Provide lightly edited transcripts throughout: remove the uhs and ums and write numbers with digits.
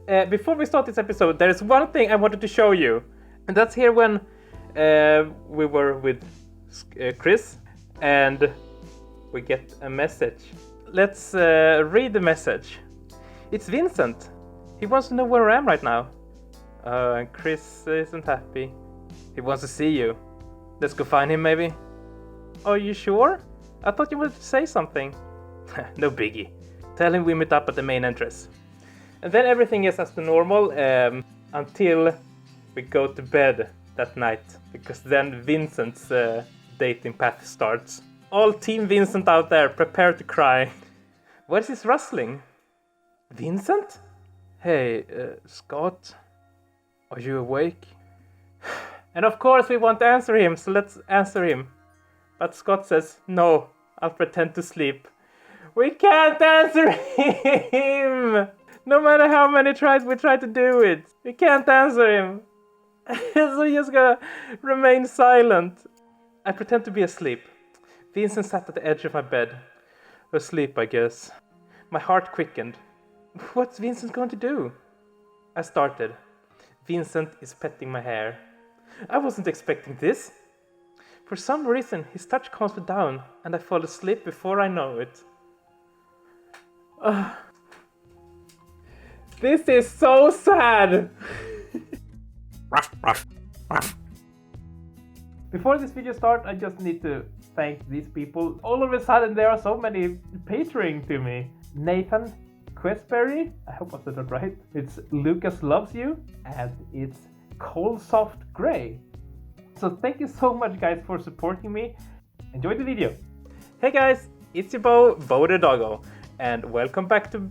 Before we start this episode, there is one thing I wanted to show you. And that's here when we were with Chris and we get a message. Let's read the message. It's Vincent. He wants to know where I am right now. And Chris isn't happy. He wants to see you. Let's go find him maybe. Are you sure? I thought you wanted to say something. No biggie. Tell him we meet up at the main entrance. And then everything is as the normal until we go to bed that night. Because then Vincent's dating path starts. All Team Vincent out there, prepare to cry. What is this rustling? Vincent? Hey, Scott? Are you awake? And of course we want to answer him, so let's answer him. But Scott says, no, I'll pretend to sleep. We can't answer him! No matter how many tries we try to do it, we can't answer him. So he's just gonna remain silent. I pretend to be asleep. Vincent sat at the edge of my bed. Asleep, I guess. My heart quickened. What's Vincent going to do? I started. Vincent is petting my hair. I wasn't expecting this. For some reason, his touch calms me down, and I fall asleep before I know it. This is so sad! Before this video starts, I just need to thank these people. All of a sudden, there are so many patroning to me. Nathan, Quesenberry, I hope I said that right. It's lucalovesyou, and it's ColeSoft Grey. So thank you so much, guys, for supporting me. Enjoy the video. Hey guys, it's your Bo the Doggo, and welcome back to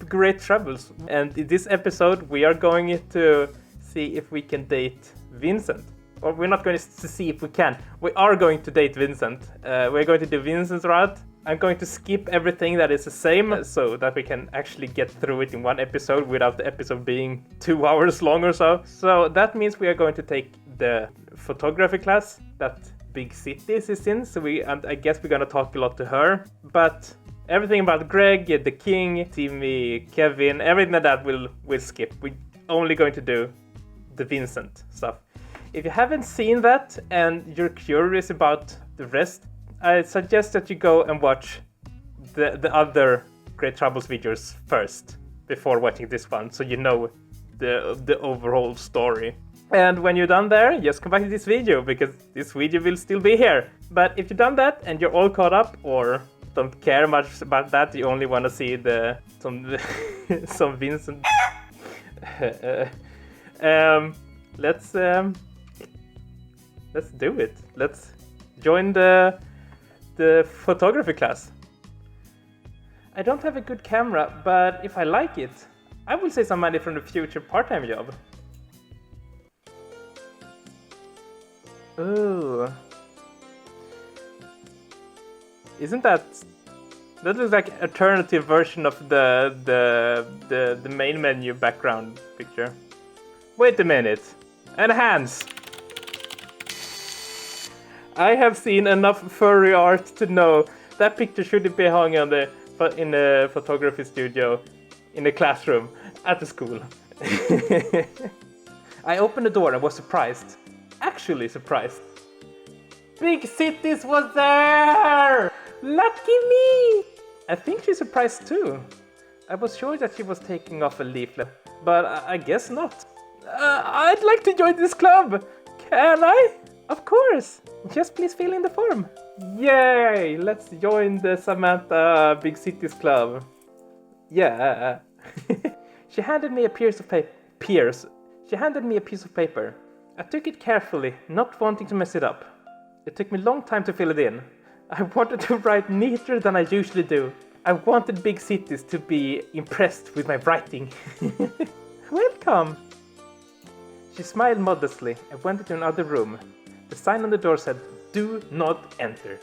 Great Troubles. And in this episode, we are going to see if we can date Vincent. Or we're not going to see if we can. We are going to date Vincent. We're going to do Vincent's route. I'm going to skip everything that is the same so that we can actually get through it in one episode without the episode being 2 hours long or so. So that means we are going to take the photography class that Big Cities is in. And I guess we're going to talk a lot to her. But everything about Greg, the King, Timmy, Kevin, everything like that we'll skip. We're only going to do the Vincent stuff. If you haven't seen that and you're curious about the rest, I suggest that you go and watch the other Great Troubles videos first before watching this one, so you know the overall story. And when you're done there, just come back to this video, because this video will still be here. But if you've done that and you're all caught up, or don't care much about that, you only want to see some Vincent. Let's do it. Let's join the photography class. I don't have a good camera, but if I like it, I will save some money from the future part-time job. Ooh. Isn't that looks like an alternative version of the main menu background picture. Wait a minute. Enhance. I have seen enough furry art to know that picture shouldn't be hung in the photography studio in the classroom at the school. I opened the door and was surprised. Actually surprised. Big Cities was there! Lucky me! I think she's surprised too. I was sure that she was taking off a leaflet, but I guess not. I'd like to join this club. Can I? Of course! Just please fill in the form. Yay! Let's join the Samantha Big Cities Club. Yeah. She handed me a piece of paper. I took it carefully, not wanting to mess it up. It took me a long time to fill it in. I wanted to write neater than I usually do. I wanted Big Cities to be impressed with my writing. Welcome! She smiled modestly and went into another room. The sign on the door said, "Do not enter."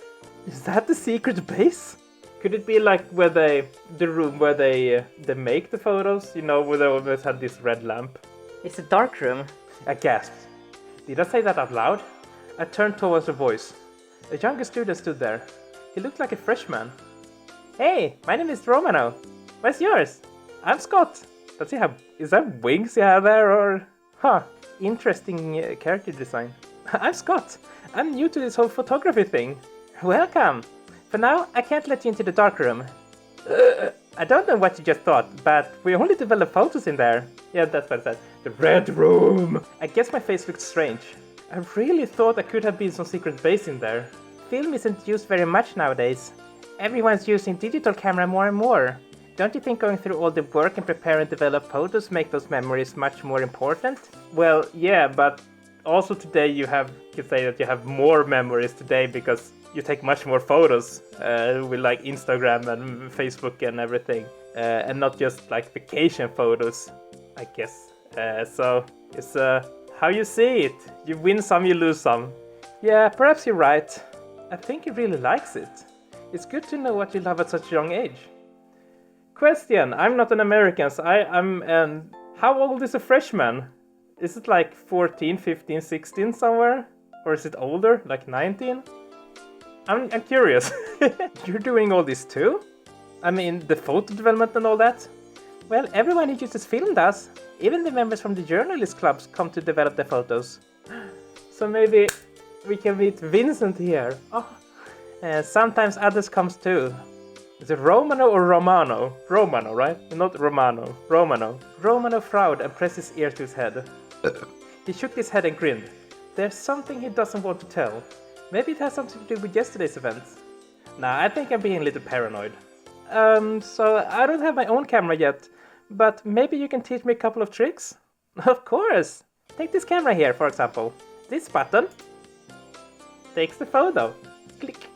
Is that the secret base? Could it be like the room where they make the photos? You know, where they always had this red lamp? It's a dark room. I gasped. Did I say that out loud? I turned towards the voice. A younger student stood there. He looked like a freshman. Hey, my name is Romano. What's yours? I'm Scott. Does he have Is that wings you have there or? Huh, interesting character design. I'm Scott. I'm new to this whole photography thing. Welcome. For now, I can't let you into the dark room. I don't know what you just thought, but we only develop photos in there. Yeah, that's what I said. The red room! I guess my face looked strange. I really thought there could have been some secret base in there. Film isn't used very much nowadays. Everyone's using digital camera more and more. Don't you think going through all the work and prepare and develop photos make those memories much more important? Well, yeah, but also today you can say that you have more memories today because you take much more photos with like Instagram and Facebook and everything, and not just like vacation photos, I guess. So it's how you see it. You win some, you lose some. Yeah, perhaps you're right. I think he really likes it. It's good to know what you love at such a young age. Question: I'm not an American, so I'm. How old is a freshman? Is it like 14, 15, 16 somewhere? Or is it older, like 19? I'm curious. You're doing all this too? I mean, the photo development and all that? Well, everyone who uses film does. Even the members from the journalist clubs come to develop their photos. So maybe we can meet Vincent here. Oh. Sometimes others comes too. Is it Romano or Romano? Romano, right? Not Romano. Romano. Romano frowned and pressed his ear to his head. He shook his head and grinned. There's something he doesn't want to tell. Maybe it has something to do with yesterday's events. Nah, I think I'm being a little paranoid. So I don't have my own camera yet, but maybe you can teach me a couple of tricks? Of course! Take this camera here, for example. This button takes the photo. Click.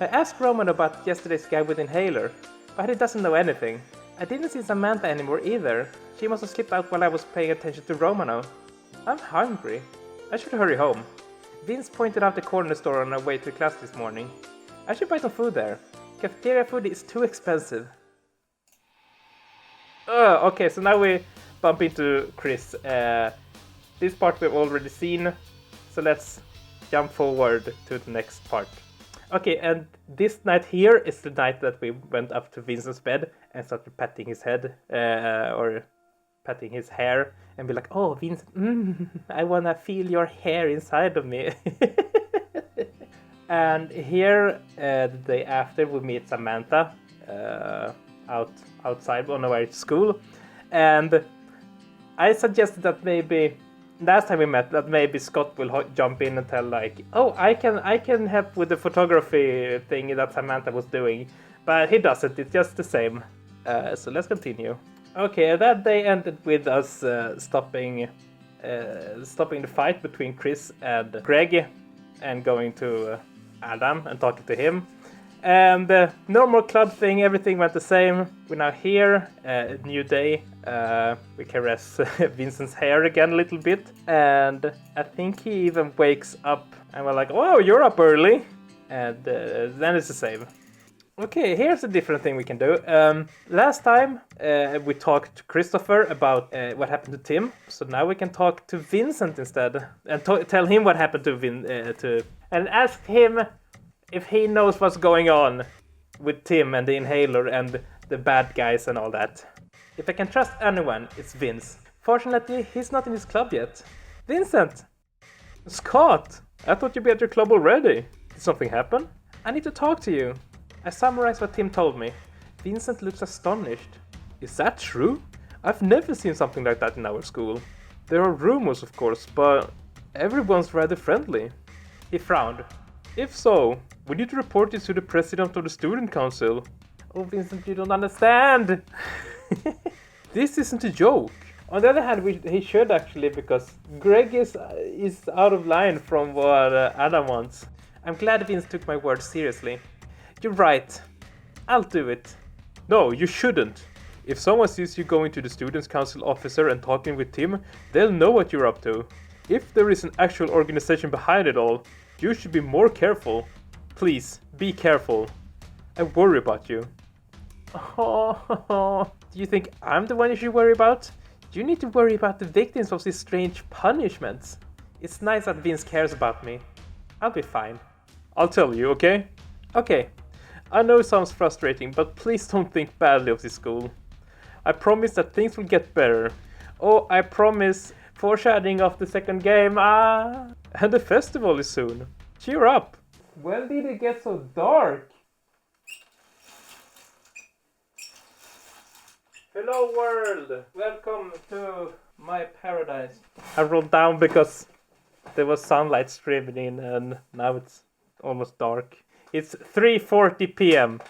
I asked Roman about yesterday's guy with inhaler, but he doesn't know anything. I didn't see Samantha anymore either. She must have slipped out while I was paying attention to Romano. I'm hungry. I should hurry home. Vince pointed out the corner store on our way to class this morning. I should buy some food there. Cafeteria food is too expensive. Okay, so now we bump into Chris. This part we've already seen, so let's jump forward to the next part. Okay, and this night here is the night that we went up to Vincent's bed and started patting his head, or patting his hair, and be like, oh, Vincent, I wanna feel your hair inside of me. And here, the day after, we meet Samantha outside on our way to school, and I suggested that maybe last time we met that maybe Scott will jump in and tell like, oh, I can help with the photography thing that Samantha was doing, but he doesn't. It's just the same. So let's continue. Okay, that day ended with us stopping the fight between Chris and Greg, and going to Adam and talking to him. And normal club thing, everything went the same. We're now here, new day. We caress Vincent's hair again a little bit. And I think he even wakes up and we're like, oh, you're up early. And then it's the same. Okay, here's a different thing we can do. Last time we talked to Christopher about what happened to Tim. So now we can talk to Vincent instead. And tell him what happened to and ask him if he knows what's going on with Tim and the inhaler and the bad guys and all that. If I can trust anyone, it's Vince. Fortunately, he's not in his club yet. Vincent! Scott! I thought you'd be at your club already. Did something happen? I need to talk to you. I summarized what Tim told me. Vincent looks astonished. Is that true? I've never seen something like that in our school. There are rumors, of course, but everyone's rather friendly. He frowned. If so, we need to report this to the president of the student council. Oh, Vincent, you don't understand! This isn't a joke. On the other hand, he should actually, because Greg is out of line from what Adam wants. I'm glad Vince took my words seriously. You're right. I'll do it. No, you shouldn't. If someone sees you going to the students council officer and talking with Tim, they'll know what you're up to. If there is an actual organization behind it all, you should be more careful. Please, be careful. I worry about you. Oh, do you think I'm the one you should worry about? You need to worry about the victims of these strange punishments. It's nice that Vince cares about me. I'll be fine. I'll tell you, okay? Okay. I know it sounds frustrating, but please don't think badly of this school. I promise that things will get better. Oh, I promise. Foreshadowing of the second game. And the festival is soon. Cheer up. When did it get so dark? Hello world. Welcome to my paradise. I rolled down because there was sunlight streaming in and now it's almost dark. It's 3:40 p.m.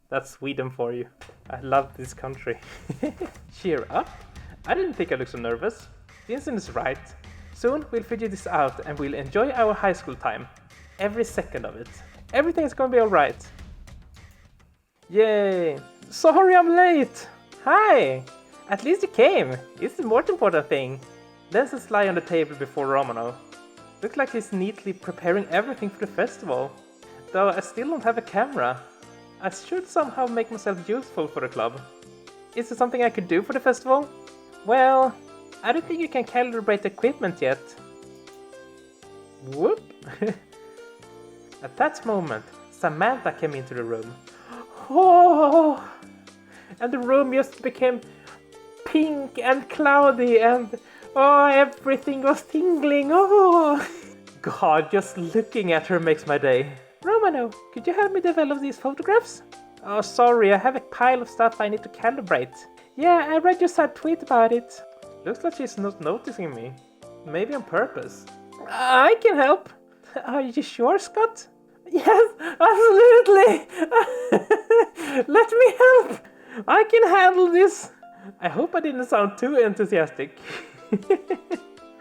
That's Sweden for you. I love this country. Cheer up. I didn't think I looked so nervous. Vincent is right. Soon we'll figure this out and we'll enjoy our high school time. Every second of it. Everything's gonna be alright. Yay! Sorry I'm late! Hi! At least you came. It's the most important thing. Lenses lie on the table before Romano. Looks like he's neatly preparing everything for the festival. Though I still don't have a camera. I should somehow make myself useful for the club. Is there something I could do for the festival? Well, I don't think you can calibrate equipment yet. Whoop! At that moment, Samantha came into the room. Oh! And the room just became pink and cloudy and oh, everything was tingling. Oh! God, just looking at her makes my day. Romano, could you help me develop these photographs? Oh, sorry, I have a pile of stuff I need to calibrate. Yeah, I read your sad tweet about it. Looks like she's not noticing me. Maybe on purpose. I can help. Are you sure, Scott? Yes, absolutely. Let me help. I can handle this. I hope I didn't sound too enthusiastic.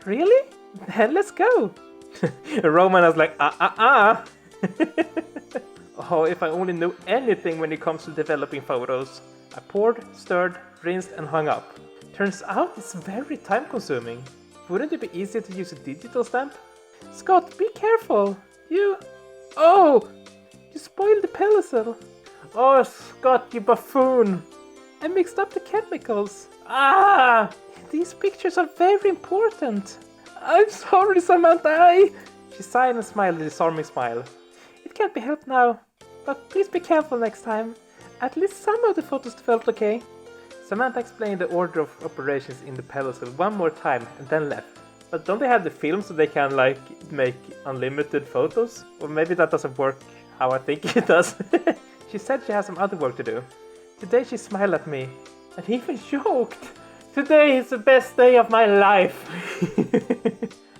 Really? Then let's go. Romano's like, Oh, if I only knew anything when it comes to developing photos. I poured, stirred, rinsed and hung up. Turns out it's very time consuming. Wouldn't it be easier to use a digital stamp? Scott, be careful! Oh! You spoiled the pencil! Oh, Scott, you buffoon! I mixed up the chemicals. These pictures are very important. I'm sorry, Samantha. She sighed and smiled a disarming smile. It can't be helped now, but please be careful next time. At least some of the photos developed okay. Samantha explained the order of operations in the pedestal one more time and then left. But don't they have the film so they can like make unlimited photos? Or maybe that doesn't work how I think it does. She said she has some other work to do. Today she smiled at me and even joked. Today is the best day of my life.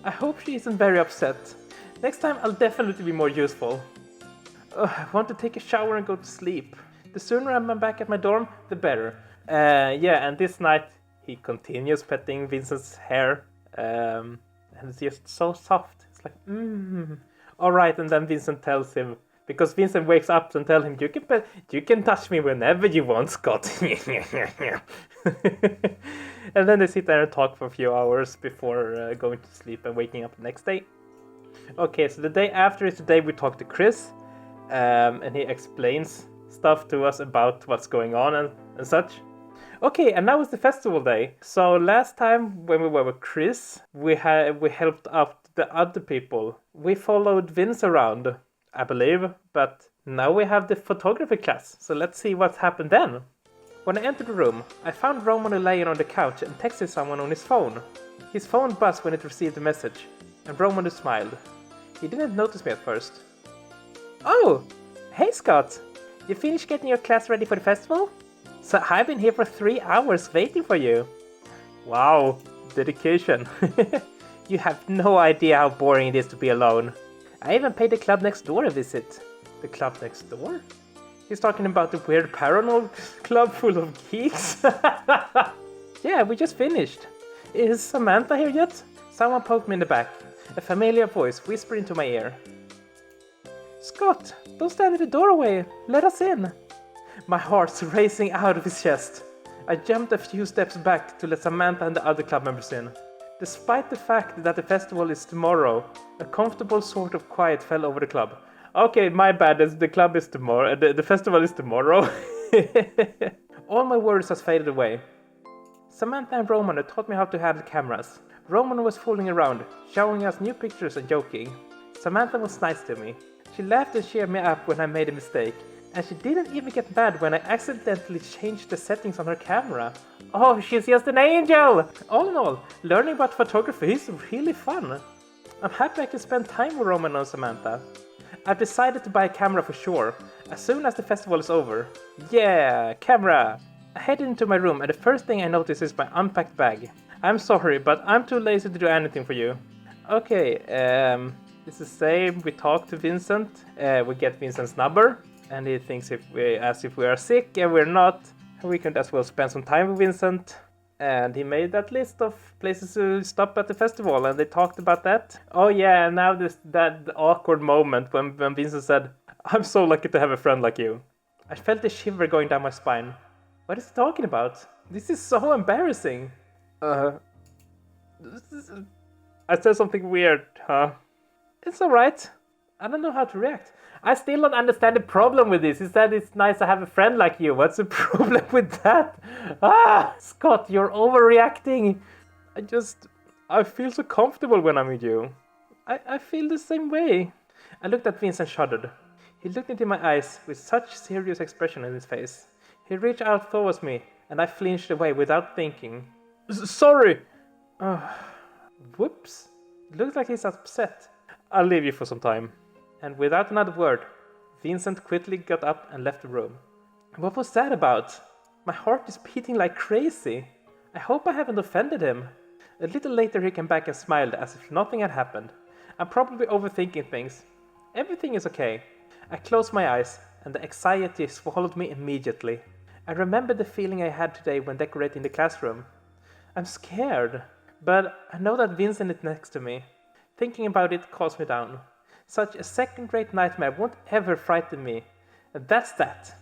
I hope she isn't very upset. Next time I'll definitely be more useful. I want to take a shower and go to sleep. The sooner I'm back at my dorm, the better. Yeah, and this night he continues petting Vincent's hair. And it's just so soft. It's like, Alright, and then Vincent tells him, because Vincent wakes up and tells him, you can touch me whenever you want, Scott. And then they sit there and talk for a few hours before going to sleep and waking up the next day. Okay, so the day after is the day we talk to Chris. And he explains stuff to us about what's going on and such. Okay, and now is the festival day. So last time when we were with Chris, we helped out the other people. We followed Vince around, I believe, but now we have the photography class. So let's see what happened then. When I entered the room, I found Romano laying on the couch and texting someone on his phone. His phone buzzed when it received the message, and Romano smiled. He didn't notice me at first. Oh, hey Scott! You finished getting your class ready for the festival? So I've been here for 3 hours waiting for you. Wow, dedication. You have no idea how boring it is to be alone. I even paid the club next door a visit. The club next door? He's talking about the weird paranormal club full of geeks? Yeah, we just finished. Is Samantha here yet? Someone poked me in the back. A familiar voice whispered into my ear. Scott, don't stand in the doorway. Let us in. My heart's racing out of his chest. I jumped a few steps back to let Samantha and the other club members in. Despite the fact that the festival is tomorrow, a comfortable sort of quiet fell over the club. Okay, my bad, the club is tomorrow, the festival is tomorrow. All my worries has faded away. Samantha and Romano taught me how to handle cameras. Romano was fooling around, showing us new pictures and joking. Samantha was nice to me. She laughed and cheered me up when I made a mistake. And she didn't even get mad when I accidentally changed the settings on her camera. Oh, she's just an angel! All in all, learning about photography is really fun. I'm happy I can spend time with Roman and Samantha. I've decided to buy a camera for sure, as soon as the festival is over. Yeah, camera! I headed into my room and the first thing I notice is my unpacked bag. I'm sorry, but I'm too lazy to do anything for you. Okay, it's the same. We talk to Vincent, we get Vincent's number, and he thinks as if we are sick, and we're not. We can as well spend some time with Vincent. And he made that list of places to stop at the festival, and they talked about that. Oh yeah, and now that awkward moment when Vincent said, "I'm so lucky to have a friend like you." I felt a shiver going down my spine. What is he talking about? This is so embarrassing. I said something weird, huh? It's alright. I don't know how to react. I still don't understand the problem with this. He said it's nice to have a friend like you. What's the problem with that? Scott, you're overreacting. I feel so comfortable when I'm with you. I feel the same way. I looked at Vincent and shuddered. He looked into my eyes with such serious expression in his face. He reached out towards me, and I flinched away without thinking. Sorry! Whoops. Looks like he's upset. I'll leave you for some time. And without another word, Vincent quickly got up and left the room. What was that about? My heart is beating like crazy. I hope I haven't offended him. A little later he came back and smiled as if nothing had happened. I'm probably overthinking things. Everything is okay. I closed my eyes, and the anxiety swallowed me immediately. I remember the feeling I had today when decorating the classroom. I'm scared, but I know that Vincent is next to me. Thinking about it calms me down. Such a second-rate nightmare won't ever frighten me. And that's that.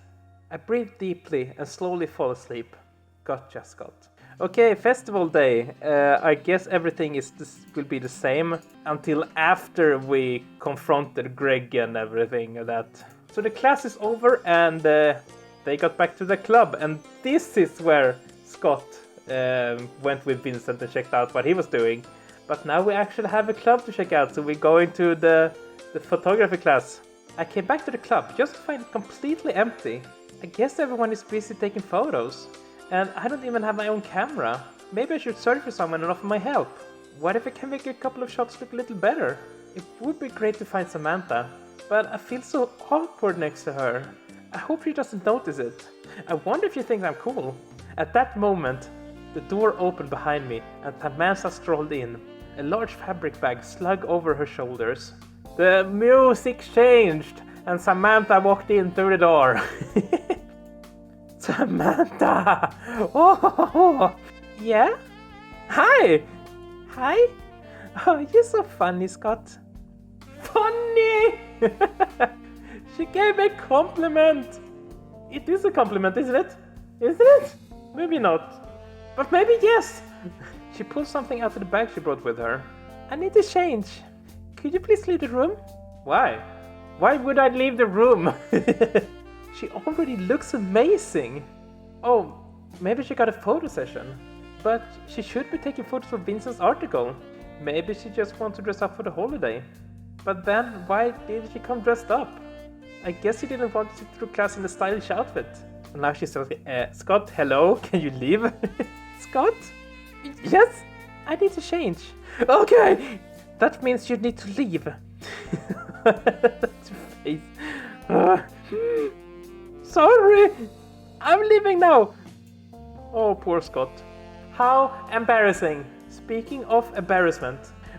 I breathe deeply and slowly fall asleep. Gotcha, Scott. Okay, festival day. I guess everything will be the same until after we confronted Greg and everything like that. So the class is over and they got back to the club. And this is where Scott went with Vincent and checked out what he was doing. But now we actually have a club to check out, so we're going to the photography class. I came back to the club just to find it completely empty. I guess everyone is busy taking photos. And I don't even have my own camera. Maybe I should search for someone and offer my help. What if I can make a couple of shots look a little better? It would be great to find Samantha, but I feel so awkward next to her. I hope she doesn't notice it. I wonder if she thinks I'm cool. At that moment, the door opened behind me and Samantha strolled in, a large fabric bag slung over her shoulders. The music changed and Samantha walked in through the door. Samantha! Oh, yeah? Hi! Hi? Oh, you're so funny, Scott. Funny! She gave me a compliment! It is a compliment, isn't it? Isn't it? Maybe not. But maybe yes! She pulled something out of the bag she brought with her. I need to change. Could you please leave the room? Why? Why would I leave the room? She already looks amazing. Oh, maybe she got a photo session. But she should be taking photos for Vincent's article. Maybe she just wants to dress up for the holiday. But then, why did she come dressed up? I guess she didn't want to sit through class in a stylish outfit. And now she's telling me, Scott, hello, can you leave? Scott? Yes, I need to change. Okay, that means you need to leave. That's your face. Sorry, I'm leaving now. Oh, poor Scott. How embarrassing. Speaking of embarrassment,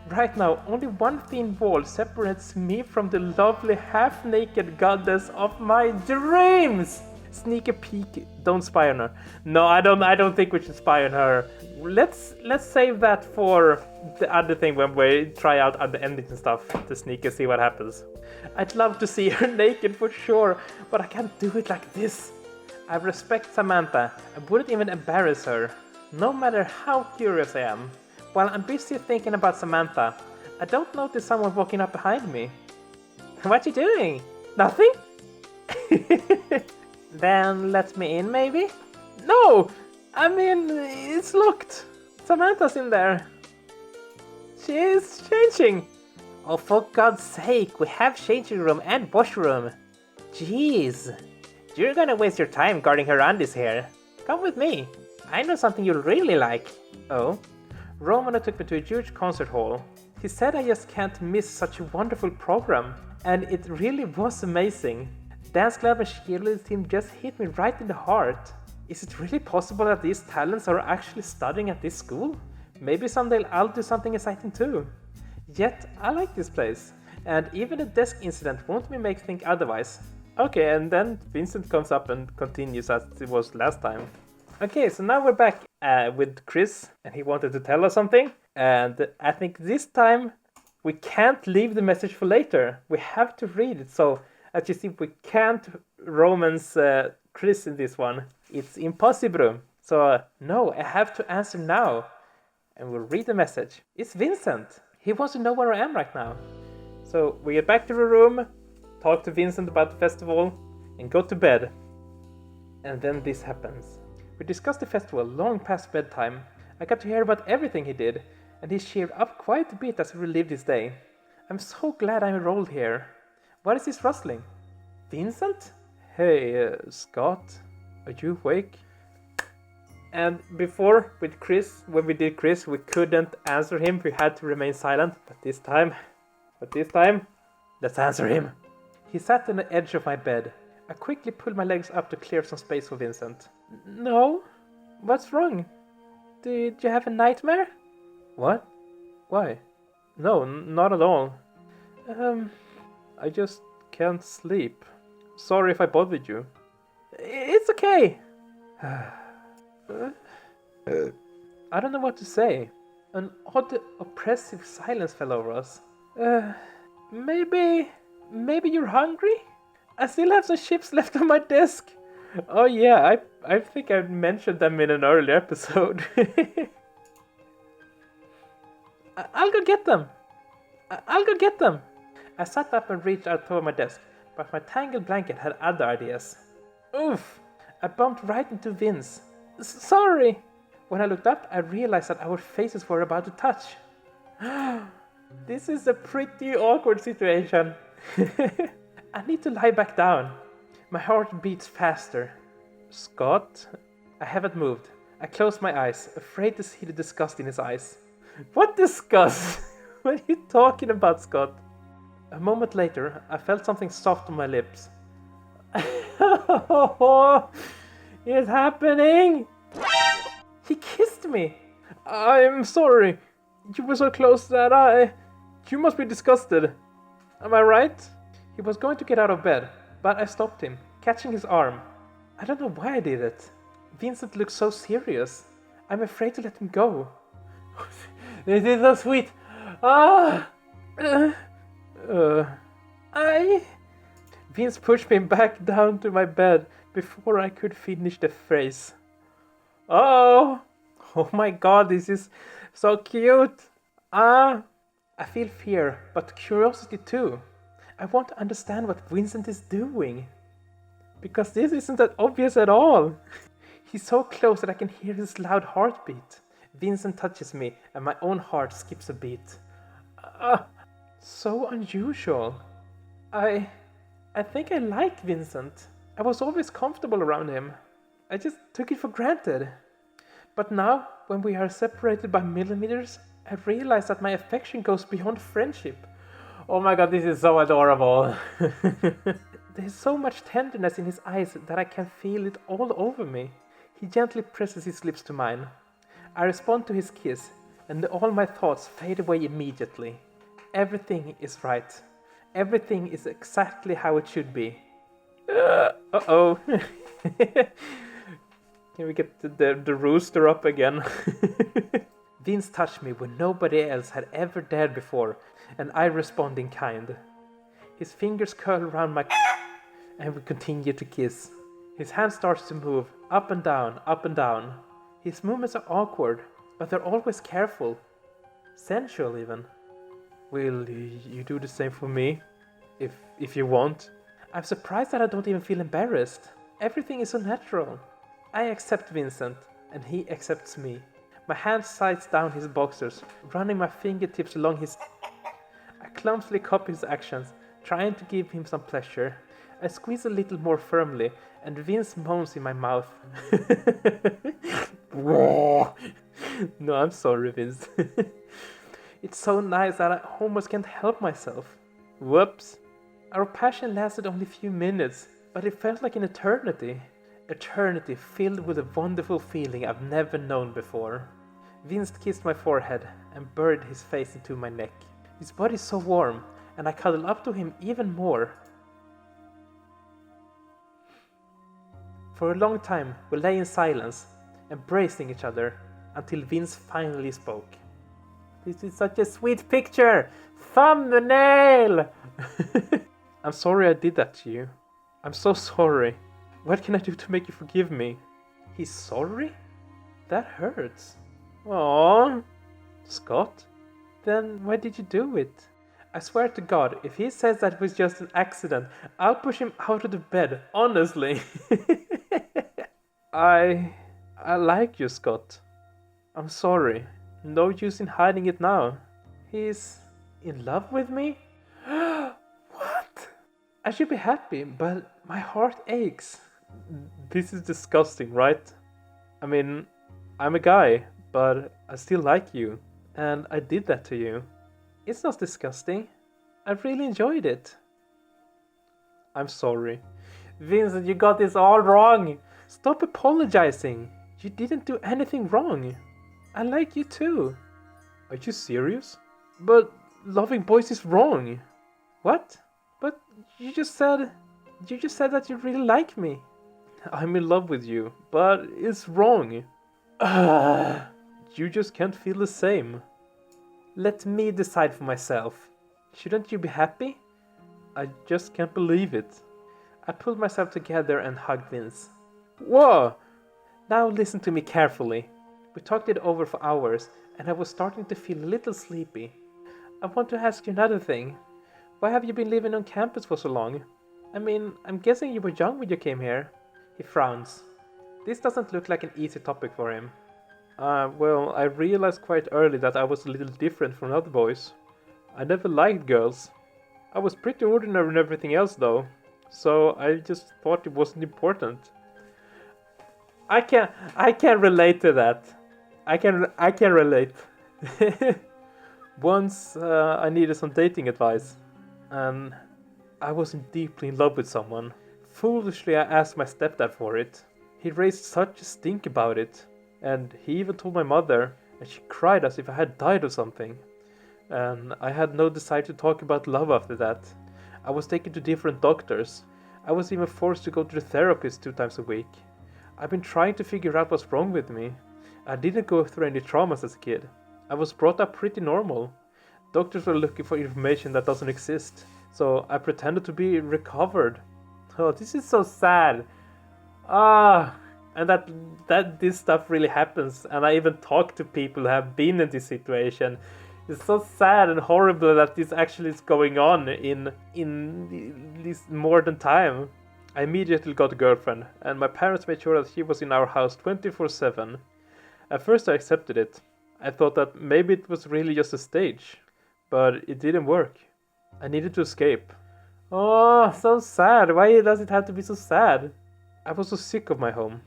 right now only one thin wall separates me from the lovely half-naked goddess of my dreams. Sneak a peek, don't spy on her. No, I don't think we should spy on her. Let's save that for the other thing when we try out other endings and stuff to sneak and see what happens. I'd love to see her naked for sure, but I can't do it like this. I respect Samantha. I wouldn't even embarrass her, no matter how curious I am. While I'm busy thinking about Samantha, I don't notice someone walking up behind me. What you doing? Nothing? Then let me in, maybe? No! I mean, it's locked. Samantha's in there. She is changing. Oh, for God's sake, we have changing room and washroom. Jeez. You're gonna waste your time guarding her undies here. Come with me. I know something you'll really like. Oh? Romano took me to a huge concert hall. He said I just can't miss such a wonderful program. And it really was amazing. Dance club and cheerleading team just hit me right in the heart. Is it really possible that these talents are actually studying at this school? Maybe someday I'll do something exciting too. Yet, I like this place. And even a desk incident won't me make think otherwise. Okay, and then Vincent comes up and continues as it was last time. Okay, so now we're back with Chris, and he wanted to tell us something. And I think this time we can't leave the message for later. We have to read it. So, as you see, we can't romance Chris in this one. It's impossible. So, no, I have to answer now. And we'll read the message. It's Vincent. He wants to know where I am right now. So, we get back to the room, talk to Vincent about the festival, and go to bed. And then this happens. We discussed the festival long past bedtime. I got to hear about everything he did, and he cheered up quite a bit as we relived his day. I'm so glad I enrolled here. What is this rustling? Vincent? Hey, Scott, are you awake? And before, with Chris, when we did Chris, we couldn't answer him. We had to remain silent. But this time, let's answer him. He sat on the edge of my bed. I quickly pulled my legs up to clear some space for Vincent. No? What's wrong? Did you have a nightmare? What? Why? No, not at all. I just can't sleep. Sorry if I bothered you. It's okay. I don't know what to say. An odd, oppressive silence fell over us. Maybe you're hungry? I still have some chips left on my desk. Oh yeah, I think I mentioned them in an earlier episode. I'll go get them. I sat up and reached out toward my desk, but my tangled blanket had other ideas. Oof! I bumped right into Vince. Sorry! When I looked up, I realized that our faces were about to touch. This is a pretty awkward situation. I need to lie back down. My heart beats faster. Scott? I haven't moved. I closed my eyes, afraid to see the disgust in his eyes. What disgust? What are you talking about, Scott? A moment later, I felt something soft on my lips. It's happening! He kissed me! I'm sorry. You were so close that You must be disgusted. Am I right? He was going to get out of bed, but I stopped him, catching his arm. I don't know why I did it. Vincent looked so serious. I'm afraid to let him go. This is so sweet. Vince pushed me back down to my bed before I could finish the phrase. Oh my god, this is so cute. I feel fear, but curiosity too. I want to understand what Vincent is doing. Because this isn't that obvious at all. He's so close that I can hear his loud heartbeat. Vincent touches me and my own heart skips a beat. So unusual. I think I like Vincent. I was always comfortable around him. I just took it for granted. But now, when we are separated by millimeters, I realize that my affection goes beyond friendship. Oh my god, this is so adorable. There's so much tenderness in his eyes that I can feel it all over me. He gently presses his lips to mine. I respond to his kiss, and all my thoughts fade away immediately. Everything is right. Everything is exactly how it should be. Uh-oh. Can we get the rooster up again? Vince touched me when nobody else had ever dared before, and I respond in kind. His fingers curl around my and we continue to kiss. His hand starts to move, up and down, up and down. His movements are awkward, but they're always careful. Sensual even. Will you do the same for me? If you want? I'm surprised that I don't even feel embarrassed. Everything is so natural. I accept Vincent, and he accepts me. My hand slides down his boxers, running my fingertips along his... I clumsily copy his actions, trying to give him some pleasure. I squeeze a little more firmly, and Vince moans in my mouth. No, I'm sorry, Vince. It's so nice that I almost can't help myself. Whoops. Our passion lasted only a few minutes, but it felt like an eternity. Eternity filled with a wonderful feeling I've never known before. Vince kissed my forehead and buried his face into my neck. His body so warm, and I cuddled up to him even more. For a long time, we lay in silence, embracing each other, until Vince finally spoke. This is such a sweet picture! Thumbnail! I'm sorry I did that to you. I'm so sorry. What can I do to make you forgive me? He's sorry? That hurts. Aww. Scott? Then why did you do it? I swear to God, if he says that it was just an accident, I'll push him out of the bed, honestly. I like you, Scott. I'm sorry. No use in hiding it now. He's in love with me? What? I should be happy, but my heart aches. This is disgusting, right? I mean, I'm a guy, but I still like you. And I did that to you. It's not disgusting. I really enjoyed it. I'm sorry. Vincent, you got this all wrong. Stop apologizing. You didn't do anything wrong. I like you too. Are you serious? But loving boys is wrong. What? But you just said that you really like me. I'm in love with you, but it's wrong. You just can't feel the same. Let me decide for myself. Shouldn't you be happy? I just can't believe it. I pulled myself together and hugged Vince. Whoa! Now listen to me carefully. We talked it over for hours, and I was starting to feel a little sleepy. I want to ask you another thing. Why have you been living on campus for so long? I mean, I'm guessing you were young when you came here. He frowns. This doesn't look like an easy topic for him. Well, I realized quite early that I was a little different from other boys. I never liked girls. I was pretty ordinary and everything else though, so I just thought it wasn't important. I can relate to that. I can relate. Once I needed some dating advice, and I was deeply in love with someone. Foolishly, I asked my stepdad for it. He raised such a stink about it, and he even told my mother, and she cried as if I had died of something. And I had no desire to talk about love after that. I was taken to different doctors. I was even forced to go to the therapist 2 times a week. I've been trying to figure out what's wrong with me. I didn't go through any traumas as a kid. I was brought up pretty normal. Doctors were looking for information that doesn't exist, so I pretended to be recovered. Oh, this is so sad. And that this stuff really happens, and I even talk to people who have been in this situation. It's so sad and horrible that this actually is going on in this modern time. I immediately got a girlfriend, and my parents made sure that she was in our house 24/7. At first I accepted it. I thought that maybe it was really just a stage, but it didn't work. I needed to escape. Oh, so sad. Why does it have to be so sad? I was so sick of my home,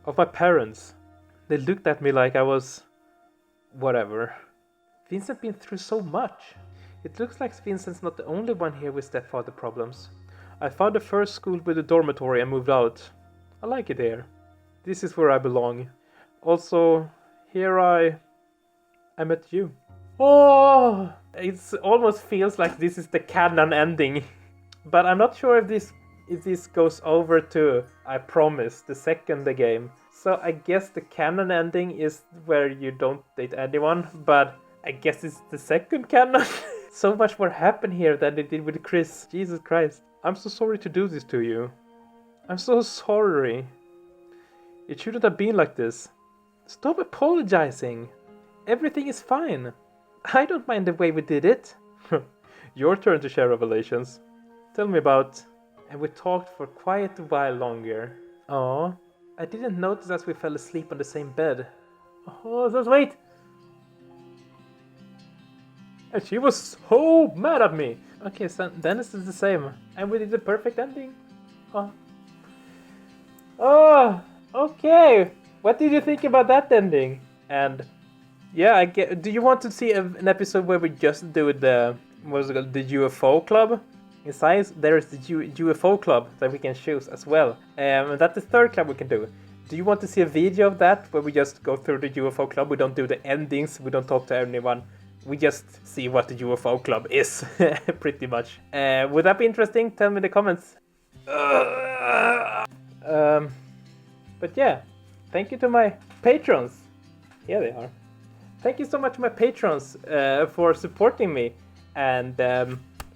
of my parents. They looked at me like I was... whatever. Vincent been through so much. It looks like Vincent's not the only one here with stepfather problems. I found the first school with a dormitory and moved out. I like it here. This is where I belong. Also, here I met you. Oh! It almost feels like this is the canon ending. But I'm not sure if this goes over to, I promise, the second game. So I guess the canon ending is where you don't date anyone, but I guess it's the second canon. So much more happened here than it did with Chris. Jesus Christ. I'm so sorry to do this to you. I'm so sorry. It shouldn't have been like this. Stop apologizing. Everything is fine. I don't mind the way we did it. Your turn to share revelations. Tell me about... And we talked for quite a while longer. Aw, I didn't notice as we fell asleep on the same bed. Oh, so sweet! And she was so mad at me. Okay, so then it's the same. And we did the perfect ending. Oh. Oh, okay. What did you think about that ending? And yeah, I get. Do you want to see an episode where we just do the what's it called, the UFO club? In science, there is the UFO club that we can choose as well. And that's the third club we can do. Do you want to see a video of that where we just go through the UFO club? We don't do the endings. We don't talk to anyone. We just see what the UFO club is, pretty much. Would that be interesting? Tell me in the comments. But yeah, thank you to my patrons. Here they are. Thank you so much, my patrons, for supporting me and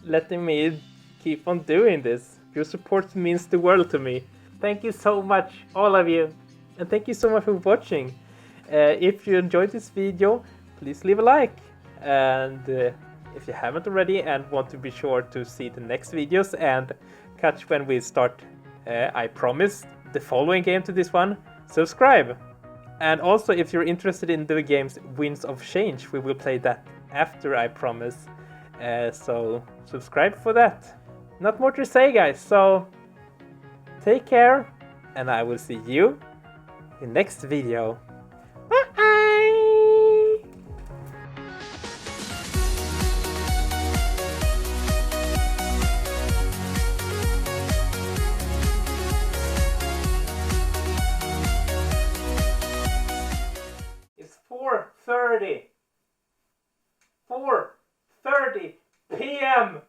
letting me keep on doing this. Your support means the world to me. Thank you so much, all of you. And thank you so much for watching. If you enjoyed this video, please leave a like. And if you haven't already and want to be sure to see the next videos and catch when we start, I promise, the following game to this one, subscribe. And also, if you're interested in the game's Winds of Change, we will play that after, I promise. So subscribe for that. Not more to say, guys, so take care, and I will see you in next video. Bye! It's 4:30 p.m.